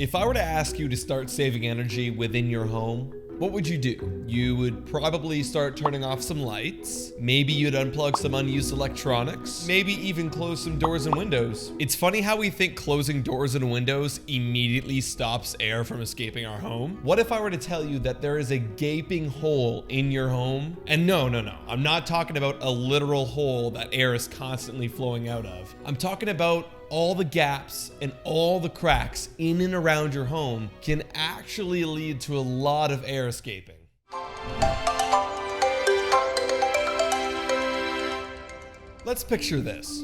If I were to ask you to start saving energy within your home, what would you do? You would probably start turning off some lights. Maybe you'd unplug some unused electronics. Maybe even close some doors and windows. It's funny how we think closing doors and windows immediately stops air from escaping our home. What if I were to tell you that there is a gaping hole in your home? And no, I'm not talking about a literal hole that air is constantly flowing out of. I'm talking about all the gaps and all the cracks in and around your home can actually lead to a lot of air escaping. Let's picture this.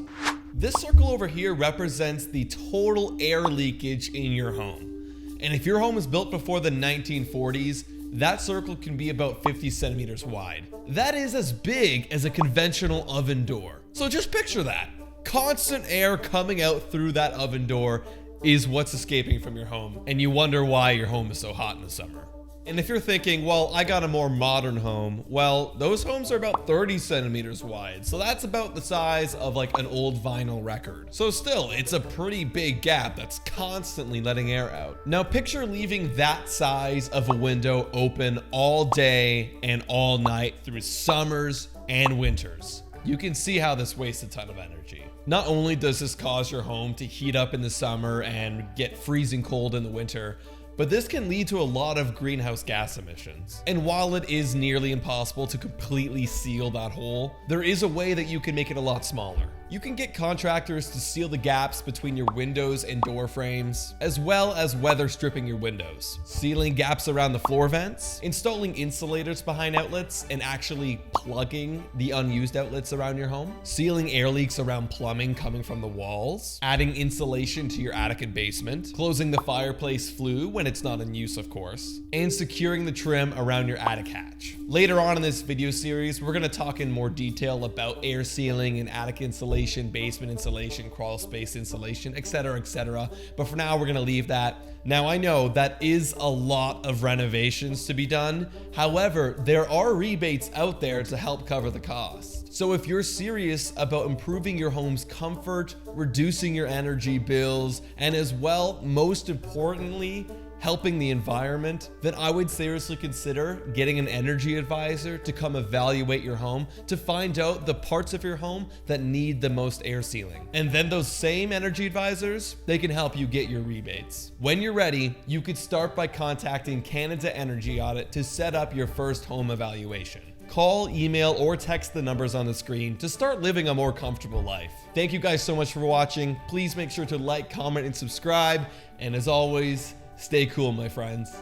This circle over here represents the total air leakage in your home. And if your home was built before the 1940s, that circle can be about 50 centimeters wide. That is as big as a conventional oven door. So just picture that. Constant air coming out through that oven door is what's escaping from your home, and you wonder why your home is so hot in the summer. And if you're thinking, well, I got a more modern home, well, those homes are about 30 centimeters wide, so that's about the size of like an old vinyl record. So still, it's a pretty big gap that's constantly letting air out. Now picture leaving that size of a window open all day and all night through summers and winters. You can see how this wastes a ton of energy. Not only does this cause your home to heat up in the summer and get freezing cold in the winter, but this can lead to a lot of greenhouse gas emissions. And while it is nearly impossible to completely seal that hole, there is a way that you can make it a lot smaller. You can get contractors to seal the gaps between your windows and door frames, as well as weather stripping your windows, sealing gaps around the floor vents, installing insulators behind outlets and actually plugging the unused outlets around your home, sealing air leaks around plumbing coming from the walls, adding insulation to your attic and basement, closing the fireplace flue when it's not in use, of course, and securing the trim around your attic hatch. Later on in this video series, we're going to talk in more detail about air sealing and attic insulation, basement insulation, crawl space insulation, etc. But for now, we're going to leave that. Now, I know that is a lot of renovations to be done. However, there are rebates out there to help cover the cost. So if you're serious about improving your home's comfort, reducing your energy bills, and as well, most importantly, helping the environment, then I would seriously consider getting an energy advisor to come evaluate your home to find out the parts of your home that need the most air sealing. And then those same energy advisors, they can help you get your rebates. When you're ready, you could start by contacting Canada Energy Audit to set up your first home evaluation. Call, email, or text the numbers on the screen to start living a more comfortable life. Thank you guys so much for watching. Please make sure to like, comment, and subscribe. And as always, stay cool, my friends.